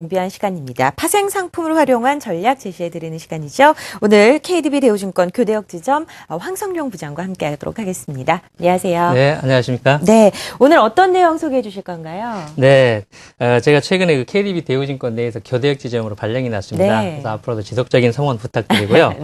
준비한 시간입니다. 파생 상품을 활용한 전략 제시해드리는 시간이죠. 오늘 KDB 대우증권 교대역 지점 황성룡 부장과 함께하도록 하겠습니다. 안녕하세요. 네, 안녕하십니까? 네, 오늘 어떤 내용 소개해 주실 건가요? 네, 제가 최근에 그 KDB 대우증권 내에서 교대역 지점으로 발령이 났습니다. 네. 그래서 앞으로도 지속적인 성원 부탁드리고요.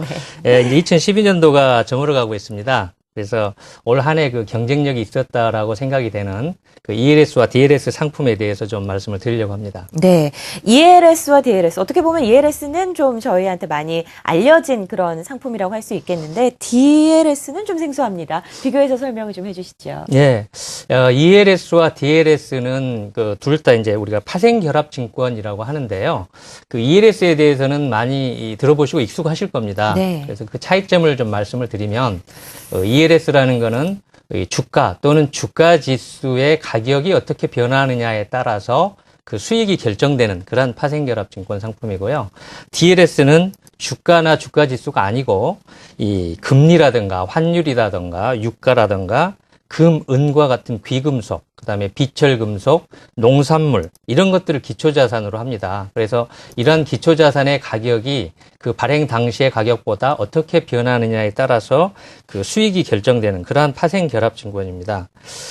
네. 이제 2012년도가 저물어가고 있습니다. 그래서 올 한 해 그 경쟁력이 있었다라고 생각이 되는 그 ELS와 DLS 상품에 대해서 좀 말씀을 드리려고 합니다. 네, ELS와 DLS 어떻게 보면 ELS는 좀 저희한테 많이 알려진 그런 상품이라고 할 수 있겠는데 DLS는 좀 생소합니다. 비교해서 설명을 좀 해주시죠. 예, ELS와 DLS는 그 둘 다 이제 우리가 파생결합증권이라고 하는데요. 그 ELS에 대해서는 많이 들어보시고 익숙하실 겁니다. 네. 그래서 그 차이점을 좀 말씀을 드리면 ELS라는 거는 주가 또는 주가 지수의 가격이 어떻게 변화하느냐에 따라서 그 수익이 결정되는 그런 파생결합증권 상품이고요. DLS는 주가나 주가 지수가 아니고 이 금리라든가 환율이라든가 유가라든가 금, 은과 같은 귀금속, 그다음에 비철금속, 농산물 이런 것들을 기초자산으로 합니다. 그래서 이러한 기초자산의 가격이 그 발행 당시의 가격보다 어떻게 변하느냐에 따라서 그 수익이 결정되는 그러한 파생결합증권입니다.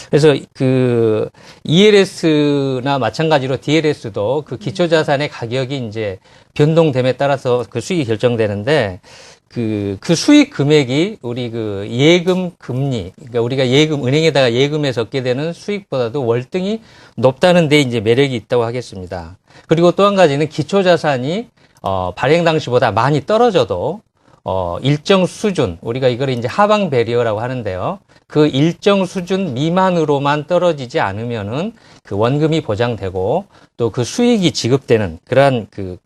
그래서 그 ELS나 마찬가지로 DLS도 그 기초자산의 가격이 이제 변동됨에 따라서 그 수익이 결정되는데 그 수익 금액이 우리 그 예금 금리, 그러니까 우리가 예금, 은행에다가 예금에서 얻게 되는 수익보다도 월등히 높다는 데 이제 매력이 있다고 하겠습니다. 그리고 또 한 가지는 기초자산이, 발행 당시보다 많이 떨어져도, 일정 수준, 우리가 이걸 이제 하방 배리어라고 하는데요. 그 일정 수준 미만으로만 떨어지지 않으면은 그 원금이 보장되고 또 그 수익이 지급되는 그러한 그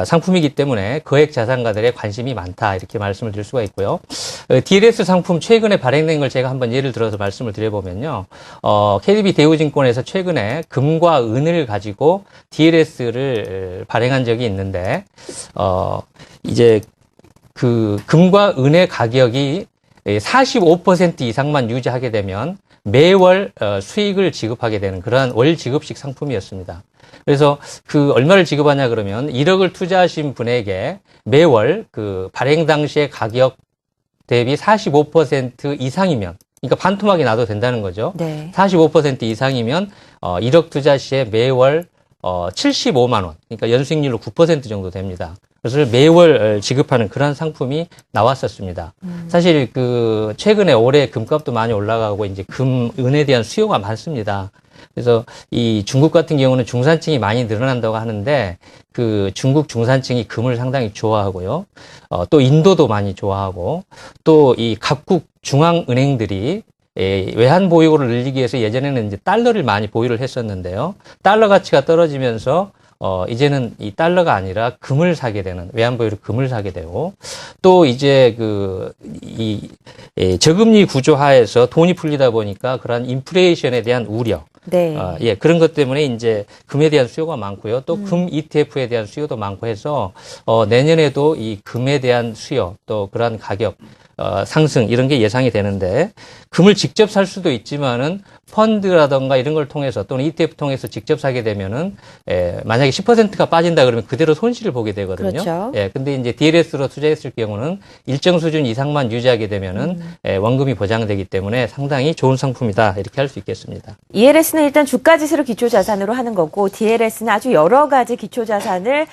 상품이기 때문에 거액 자산가들의 관심이 많다 이렇게 말씀을 드릴 수가 있고요. DLS 상품 최근에 발행된 걸 제가 한번 예를 들어서 말씀을 드려보면요. KDB 대우증권에서 최근에 금과 은을 가지고 DLS를 발행한 적이 있는데 이제 그 금과 은의 가격이 45% 이상만 유지하게 되면 매월 수익을 지급하게 되는 그러한 월 지급식 상품이었습니다. 그래서 그 얼마를 지급하냐 그러면 1억을 투자하신 분에게 매월 그 발행 당시의 가격 대비 45% 이상이면, 그러니까 반토막이 나도 된다는 거죠. 네. 45% 이상이면 1억 투자 시에 매월 75만 원, 그러니까 연수익률로 9% 정도 됩니다. 그것을 매월 지급하는 그런 상품이 나왔었습니다. 사실 그 최근에 올해 금값도 많이 올라가고 이제 금, 은에 대한 수요가 많습니다. 그래서 이 중국 같은 경우는 중산층이 많이 늘어난다고 하는데 그 중국 중산층이 금을 상당히 좋아하고요. 또 인도도 많이 좋아하고 또 이 각국 중앙은행들이 외환 보유고를 늘리기 위해서 예전에는 이제 달러를 많이 보유를 했었는데요. 달러 가치가 떨어지면서 이제는 이 달러가 아니라 금을 사게 되는, 외환보유로 금을 사게 되고, 또 이제 저금리 구조 하에서 돈이 풀리다 보니까 그러한 인플레이션에 대한 우려, 네. 그런 것 때문에 이제 금에 대한 수요가 많고요. 또 금 ETF에 대한 수요도 많고 해서, 내년에도 이 금에 대한 수요, 또 그러한 가격, 상승, 이런 게 예상이 되는데, 금을 직접 살 수도 있지만은, 펀드라던가 이런 걸 통해서 또는 ETF 통해서 직접 사게 되면은, 만약에 10%가 빠진다 그러면 그대로 손실을 보게 되거든요. 그렇죠. 근데 이제 DLS로 투자했을 경우는 일정 수준 이상만 유지하게 되면은, 원금이 보장되기 때문에 상당히 좋은 상품이다. 이렇게 할 수 있겠습니다. ELS는 일단 주가지수를 기초자산으로 하는 거고 DLS는 아주 여러 가지 기초자산을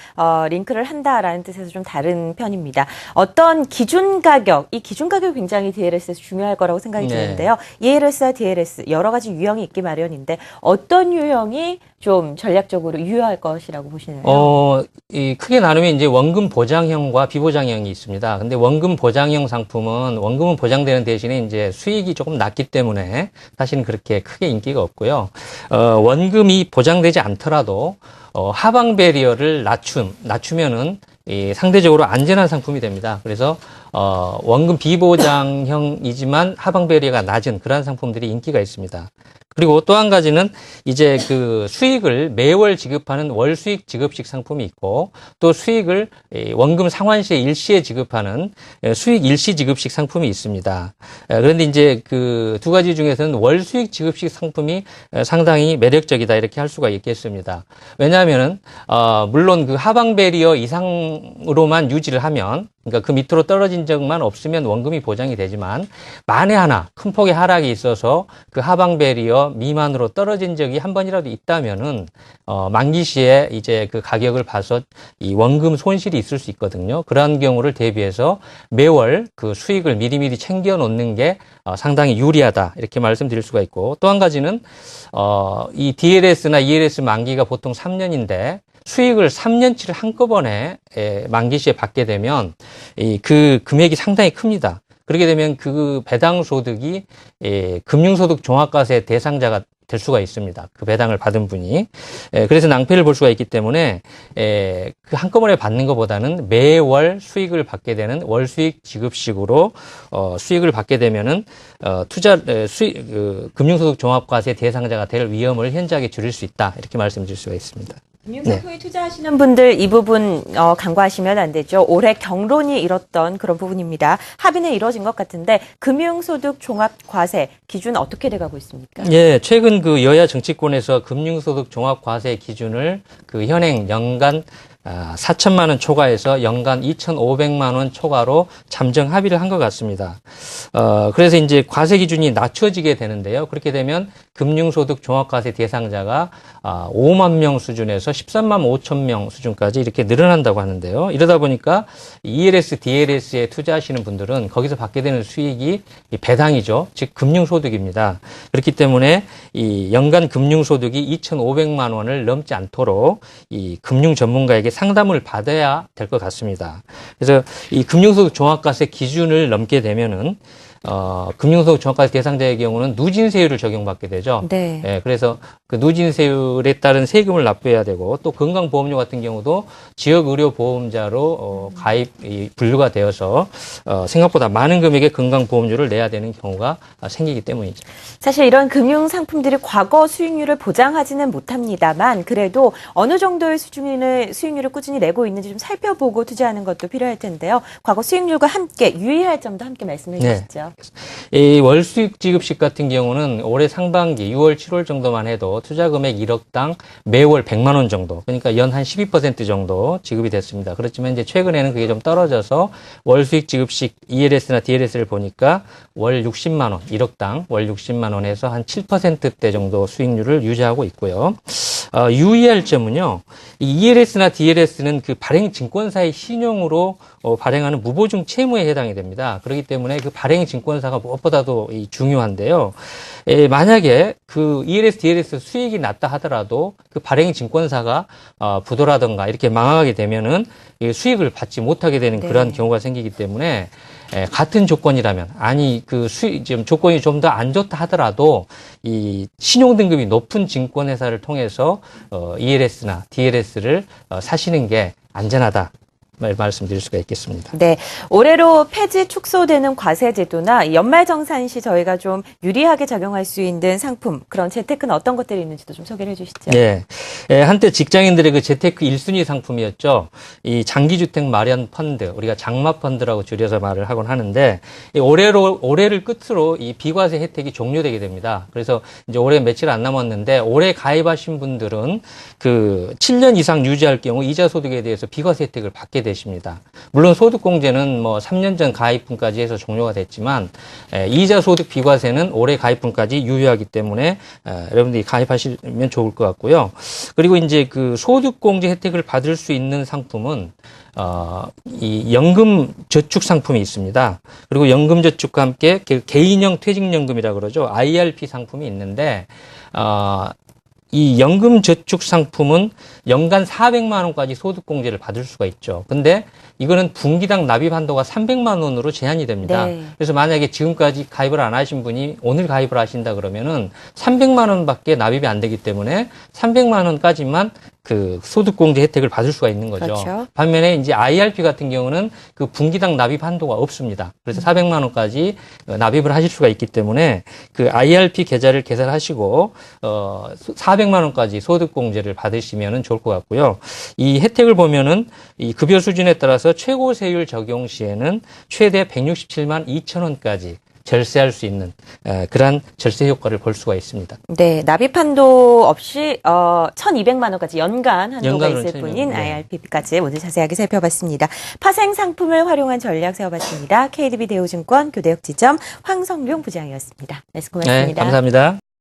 링크를 한다라는 뜻에서 좀 다른 편입니다. 어떤 기준 가격, 이 기준 가격이 굉장히 DLS에서 중요할 거라고 생각이 드는데요. ELS와 DLS 여러 가지 유형이 있기 마련인데 어떤 유형이 좀 전략적으로 유효할 것이라고 보시나요? 크게 나누면 이제 원금 보장형과 비보장형이 있습니다. 근데 원금 보장형 상품은 원금은 보장되는 대신에 이제 수익이 조금 낮기 때문에 사실은 그렇게 크게 인기가 없고요. 원금이 보장되지 않더라도 하방 배리어를 낮추면은 상대적으로 안전한 상품이 됩니다. 그래서 원금 비보장형이지만 하방 배리어가 낮은 그런 상품들이 인기가 있습니다. 그리고 또 한 가지는 이제 그 수익을 매월 지급하는 월 수익 지급식 상품이 있고 또 수익을 원금 상환시에 일시에 지급하는 수익 일시 지급식 상품이 있습니다. 그런데 이제 그 두 가지 중에서는 월 수익 지급식 상품이 상당히 매력적이다 이렇게 할 수가 있겠습니다. 왜냐하면은 물론 그 하방 베리어 이상으로만 유지를 하면 그러니까 그 밑으로 떨어진 적만 없으면 원금이 보장이 되지만 만에 하나 큰 폭의 하락이 있어서 그 하방 베리어 미만으로 떨어진 적이 한 번이라도 있다면은 만기 시에 이제 그 가격을 봐서 이 원금 손실이 있을 수 있거든요. 그러한 경우를 대비해서 매월 그 수익을 미리미리 챙겨 놓는 게 상당히 유리하다 이렇게 말씀드릴 수가 있고 또 한 가지는 이 DLS나 ELS 만기가 보통 3년인데 수익을 3년치를 한꺼번에 만기 시에 받게 되면 그 금액이 상당히 큽니다. 그렇게 되면 그 배당 소득이 금융소득 종합과세 대상자가 될 수가 있습니다. 그 배당을 받은 분이. 그래서 낭패를 볼 수가 있기 때문에 그 한꺼번에 받는 것보다는 매월 수익을 받게 되는 월 수익 지급식으로 수익을 받게 되면은 금융소득 종합과세 대상자가 될 위험을 현저하게 줄일 수 있다. 이렇게 말씀드릴 수가 있습니다. 금융상품에 투자하시는 분들 이 부분 간과하시면 안 되죠. 올해 경론이 일었던 그런 부분입니다. 합의는 이루어진 것 같은데 금융소득 종합과세 기준 어떻게 돼가고 있습니까? 예, 최근 그 여야 정치권에서 금융소득 종합과세 기준을 그 현행 연간 4천만 원 초과해서 연간 2,500만 원 초과로 잠정 합의를 한 것 같습니다. 그래서 이제 과세 기준이 낮춰지게 되는데요. 그렇게 되면 금융소득 종합과세 대상자가 5만 명 수준에서 13만 5천 명 수준까지 이렇게 늘어난다고 하는데요. 이러다 보니까 ELS, DLS에 투자하시는 분들은 거기서 받게 되는 수익이 배당이죠. 즉 금융소득입니다. 그렇기 때문에 이 연간 금융소득이 2,500만 원을 넘지 않도록 이 금융 전문가에게 상담을 받아야 될 것 같습니다. 그래서 이 금융소득 종합과세 기준을 넘게 되면은 금융소득 종합과세 대상자의 경우는 누진세율을 적용받게 되죠. 네. 예, 그래서 그 누진세율에 따른 세금을 납부해야 되고 또 건강보험료 같은 경우도 지역의료보험자로 분류가 되어서 생각보다 많은 금액의 건강보험료를 내야 되는 경우가 생기기 때문이죠. 사실 이런 금융상품들이 과거 수익률을 보장하지는 못합니다만 그래도 어느 정도의 수익률을 꾸준히 내고 있는지 좀 살펴보고 투자하는 것도 필요할 텐데요. 과거 수익률과 함께 유의할 점도 함께 말씀해 주시죠. 이 월수익 지급식 같은 경우는 올해 상반기 6월, 7월 정도만 해도 투자 금액 1억당 매월 100만 원 정도, 그러니까 연 한 12% 정도 지급이 됐습니다. 그렇지만 이제 최근에는 그게 좀 떨어져서 월수익 지급식 ELS나 DLS를 보니까 월 60만 원, 1억당 월 60만 원에서 한 7%대 정도 수익률을 유지하고 있고요. 유의할 점은요, 이 ELS나 DLS는 그 발행 증권사의 신용으로 발행하는 무보증 채무에 해당이 됩니다. 그렇기 때문에 그 발행 증권사가 무엇보다도 중요한데요. 만약에 그 ELS, DLS 수익이 낮다 하더라도 그 발행 증권사가 부도라든가 이렇게 망하게 되면은 수익을 받지 못하게 되는 그러한 경우가 생기기 때문에 같은 조건이라면 지금 조건이 좀 더 안 좋다 하더라도 이 신용 등급이 높은 증권회사를 통해서 ELS나 DLS를 사시는 게 안전하다. 말씀드릴 수가 있겠습니다. 네, 올해로 폐지 축소되는 과세제도나 연말정산 시 저희가 좀 유리하게 작용할 수 있는 상품, 그런 재테크는 어떤 것들이 있는지도 좀 소개를 해주시죠. 네, 한때 직장인들의 그 재테크 1순위 상품이었죠. 이 장기주택 마련 펀드, 우리가 장마 펀드라고 줄여서 말을 하곤 하는데 올해를 끝으로 이 비과세 혜택이 종료되게 됩니다. 그래서 이제 올해 며칠 안 남았는데 올해 가입하신 분들은 그 7년 이상 유지할 경우 이자 소득에 대해서 비과세 혜택을 받게 되십니다. 물론 소득공제는 뭐 3년 전 가입분까지 해서 종료가 됐지만 이자 소득 비과세는 올해 가입분까지 유효하기 때문에 여러분들이 가입하시면 좋을 것 같고요. 그리고 이제 그 소득공제 혜택을 받을 수 있는 상품은 이 연금 저축 상품이 있습니다. 그리고 연금 저축과 함께 개인형 퇴직연금이라고 그러죠. IRP 상품이 있는데 이 연금 저축 상품은 연간 400만 원까지 소득공제를 받을 수가 있죠. 근데 이거는 분기당 납입 한도가 300만 원으로 제한이 됩니다. 네. 그래서 만약에 지금까지 가입을 안 하신 분이 오늘 가입을 하신다 그러면은 300만 원밖에 납입이 안 되기 때문에 300만 원까지만 그 소득공제 혜택을 받을 수가 있는 거죠. 그렇죠. 반면에 이제 IRP 같은 경우는 그 분기당 납입 한도가 없습니다. 그래서 400만 원까지 납입을 하실 수가 있기 때문에 그 IRP 계좌를 개설하시고 400만 원까지 소득공제를 받으시면은 좋을 것 같고요. 이 혜택을 보면은 이 급여 수준에 따라서 최고 세율 적용 시에는 최대 167만 2천 원까지 절세할 수 있는 그러한 절세 효과를 볼 수가 있습니다. 네, 납입 한도 없이 1,200만 원까지 연간 한도가 연간으로 있을 1,200만 뿐인 원, 네. IRP까지 오늘 자세하게 살펴봤습니다. 파생 상품을 활용한 전략 세워봤습니다. KDB 대우증권 교대역 지점 황성룡 부장이었습니다. 말씀 네, 고맙습니다. 감사합니다.